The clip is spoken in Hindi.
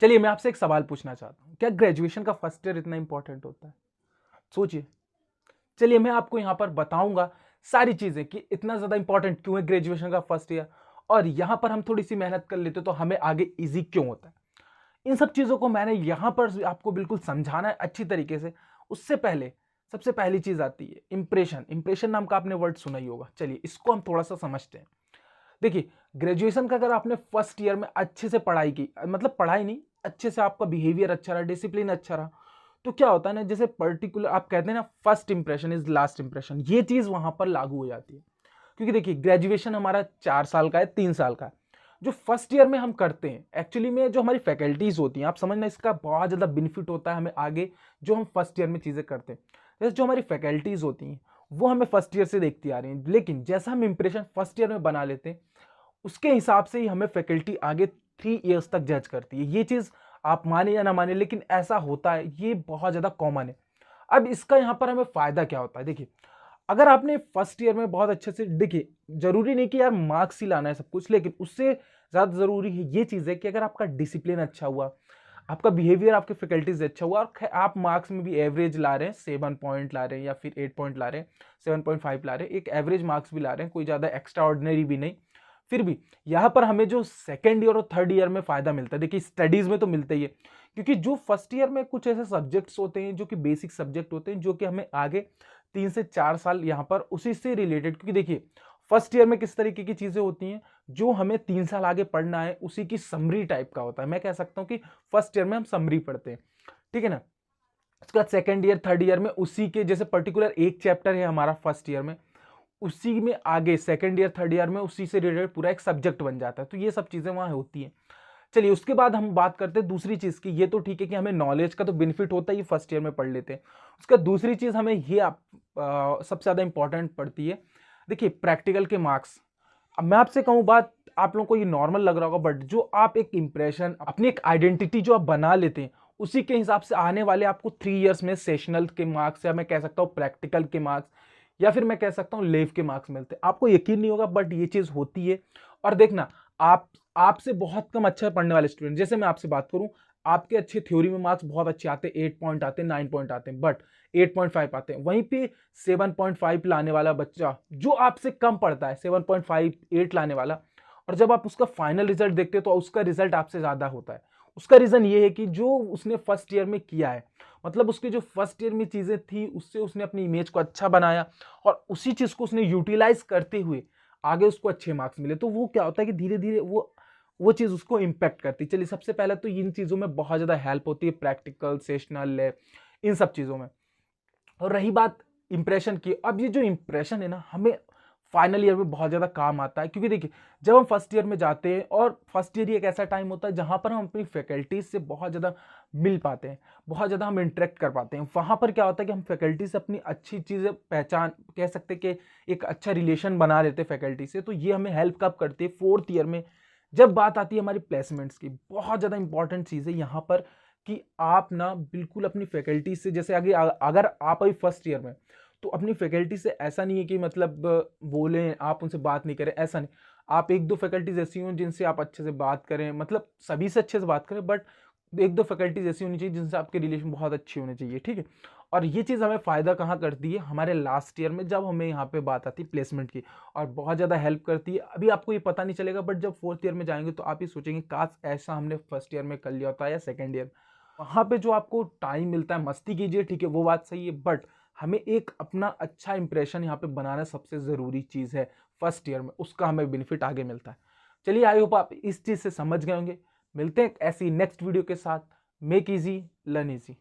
चलिए मैं आपसे एक सवाल पूछना चाहता हूँ, क्या ग्रेजुएशन का फर्स्ट ईयर इतना इंपॉर्टेंट होता है? सोचिए। चलिए मैं आपको यहाँ पर बताऊंगा सारी चीजें कि इतना ज्यादा इंपॉर्टेंट क्यों है ग्रेजुएशन का फर्स्ट ईयर, और यहाँ पर हम थोड़ी सी मेहनत कर लेते तो हमें आगे इजी क्यों होता है। इन सब चीजों को मैंने यहाँ पर आपको बिल्कुल समझाना है अच्छी तरीके से। उससे पहले सबसे पहली चीज आती है इंप्रेशन। इंप्रेशन नाम का आपने वर्ड सुना ही होगा, चलिए इसको हम थोड़ा सा समझते हैं। देखिए, ग्रेजुएशन का अगर आपने फर्स्ट ईयर में अच्छे से पढ़ाई की, मतलब पढ़ाई नहीं, अच्छे से आपका बिहेवियर अच्छा रहा, डिसिप्लिन अच्छा रहा, तो क्या होता है ना, जैसे पर्टिकुलर आप कहते हैं ना, first impression is last impression, ये चीज वहां पर लागू हो जाती है। क्योंकि देखिए ग्रेजुएशन हमारा 4 साल का है, 3 साल का है। जो फर्स्ट ईयर में हम करते हैं एक्चुअली में, जो हमारी फैकल्टीज होती हैं, आप समझना इसका बहुत ज्यादा बेनिफिट होता है हमें आगे, जो हम फर्स्ट ईयर में चीजें करते हैं। जैसे जो हमारी फैकल्टीज होती हैं वो हमें फर्स्ट ईयर से देखती आ रही हैं, लेकिन जैसा हम इंप्रेशन फर्स्ट ईयर में बना लेते हैं उसके हिसाब से ही हमें फैकल्टी आगे 3 इयर्स तक जज करती है। ये चीज आप माने या ना माने, लेकिन ऐसा होता है, ये बहुत ज्यादा कॉमन है। अब इसका यहाँ पर हमें फायदा क्या होता है, देखिए अगर आपने फर्स्ट ईयर में बहुत अच्छे से, देखिए जरूरी नहीं कि यार मार्क्स ही लाना है सब कुछ, लेकिन उससे ज्यादा जरूरी है ये चीज है कि अगर आपका डिसिप्लिन अच्छा हुआ, आपका बिहेवियर आपके फैकल्टीज अच्छा हुआ, और आप मार्क्स में भी एवरेज ला रहे हैं, 7 पॉइंट ला रहे हैं या फिर 8 पॉइंट ला रहे हैं, 7.5 ला रहे हैं, एक एवरेज मार्क्स भी ला रहे हैं, कोई ज्यादा एक्स्ट्रा ऑर्डिनरी भी नहीं, फिर भी यहाँ पर हमें जो सेकेंड ईयर और थर्ड ईयर में फायदा मिलता है, देखिए स्टडीज में तो मिलता ही है, क्योंकि जो फर्स्ट ईयर में कुछ ऐसे सब्जेक्ट्स होते हैं जो कि बेसिक सब्जेक्ट होते हैं, जो कि हमें आगे 3 से 4 साल यहाँ पर उसी से रिलेटेड, क्योंकि देखिए फर्स्ट ईयर में किस तरीके की चीजें होती हैं जो हमें 3 साल आगे पढ़ना है, उसी की समरी टाइप का होता है। मैं कह सकता हूँ कि फर्स्ट ईयर में हम समरी पढ़ते हैं, ठीक है ना। उसके बाद सेकेंड ईयर थर्ड ईयर में उसी के जैसे पर्टिकुलर एक चैप्टर है हमारा फर्स्ट ईयर में, उसी में आगे सेकेंड ईयर थर्ड ईयर में उसी से रिलेटेड पूरा एक सब्जेक्ट बन जाता है। तो ये सब चीजें वहां होती हैं। चलिए उसके बाद हम बात करते हैं दूसरी चीज की। ये तो ठीक है कि हमें नॉलेज का तो बेनिफिट होता है, ये फर्स्ट ईयर में पढ़ लेते हैं। उसका दूसरी चीज हमें ये सबसे ज्यादा इंपॉर्टेंट पड़ती है, देखिए प्रैक्टिकल के मार्क्स। अब मैं आपसे कहूँ बात, आप लोगों को ये नॉर्मल लग रहा होगा, बट जो आप एक इंप्रेशन, अपनी एक आइडेंटिटी जो आप बना लेते हैं, उसी के हिसाब से आने वाले आपको 3 इयर्स में सेशनल के मार्क्स, या मैं कह सकता हूँ प्रैक्टिकल के मार्क्स, या फिर मैं कह सकता हूँ लेव के मार्क्स मिलते हैं। आपको यकीन नहीं होगा बट ये चीज होती है। और देखना, आप आपसे बहुत कम अच्छा पढ़ने वाले स्टूडेंट, जैसे मैं आपसे बात करूं, आपके अच्छे थ्योरी में मार्क्स बहुत अच्छे आते हैं, 8 पॉइंट आते हैं, 9 पॉइंट आते हैं, बट 8.5 आते हैं। वहीं पे 7.5 लाने वाला बच्चा जो आपसे कम पढ़ता है, 7.5 8 लाने वाला, और जब आप उसका फाइनल रिजल्ट देखते हो तो उसका रिजल्ट आपसे ज्यादा होता है। उसका रीजन ये है कि जो उसने फर्स्ट ईयर में किया है, मतलब उसके जो फर्स्ट ईयर में चीजें थी उससे उसने अपनी इमेज को अच्छा बनाया, और उसी चीज को उसने यूटिलाइज करते हुए आगे उसको अच्छे मार्क्स मिले। तो वो क्या होता है कि धीरे धीरे वो चीज उसको इम्पैक्ट करती है। चलिए सबसे पहले तो इन चीजों में बहुत ज्यादा हेल्प होती है, प्रैक्टिकल, सेशनल, इन सब चीजों में। और रही बात इंप्रेशन की, अब ये जो इंप्रेशन है ना, हमें फाइनल ईयर में बहुत ज्यादा काम आता है। क्योंकि देखिए जब हम फर्स्ट ईयर में जाते हैं, और फर्स्ट ईयर ही एक ऐसा टाइम होता है जहां पर हम अपनी फैकल्टीज से बहुत ज्यादा मिल पाते हैं, बहुत ज्यादा हम इंटरेक्ट कर पाते हैं। वहां पर क्या होता है कि हम फैकल्टी से अपनी अच्छी चीजें पहचान, कह सकते हैं कि एक अच्छा रिलेशन बना लेते हैं फैकल्टी से। तो ये हमें हेल्प कब करती है, फोर्थ ईयर में। जब बात आती है हमारी प्लेसमेंट्स की, बहुत ज्यादा इंपॉर्टेंट चीज है यहाँ पर कि आप ना बिल्कुल अपनी फैकल्टी से, जैसे आगे अगर आप अभी फर्स्ट ईयर में, तो अपनी फैकल्टी से ऐसा नहीं है कि मतलब बोले आप उनसे बात नहीं करें, ऐसा नहीं। आप एक दो फैकल्टीज ऐसी हों जिनसे आप अच्छे से बात करें, मतलब सभी से अच्छे से बात करें, बट एक दो फैकल्टीज ऐसी होनी चाहिए जिनसे आपके रिलेशन बहुत अच्छे होने चाहिए, ठीक है। और ये चीज़ हमें फ़ायदा कहाँ करती है, हमारे लास्ट ईयर में, जब हमें यहाँ पे बात आती है प्लेसमेंट की, और बहुत ज़्यादा हेल्प करती है। अभी आपको ये पता नहीं चलेगा, बट जब फोर्थ ईयर में जाएंगे तो आप ये सोचेंगे काश ऐसा हमने फर्स्ट ईयर में कर लिया होता या सेकेंड ईयर। वहाँ पे जो आपको टाइम मिलता है, मस्ती कीजिए, ठीक है, वो बात सही है, बट हमें एक अपना अच्छा इंप्रेशन यहाँ पे बनाना सबसे ज़रूरी चीज़ है फर्स्ट ईयर में, उसका हमें बेनिफिट आगे मिलता है। चलिए आई होप आप इस चीज़ से समझ गए होंगे। मिलते हैं ऐसी नेक्स्ट वीडियो के साथ। Make easy, learn easy.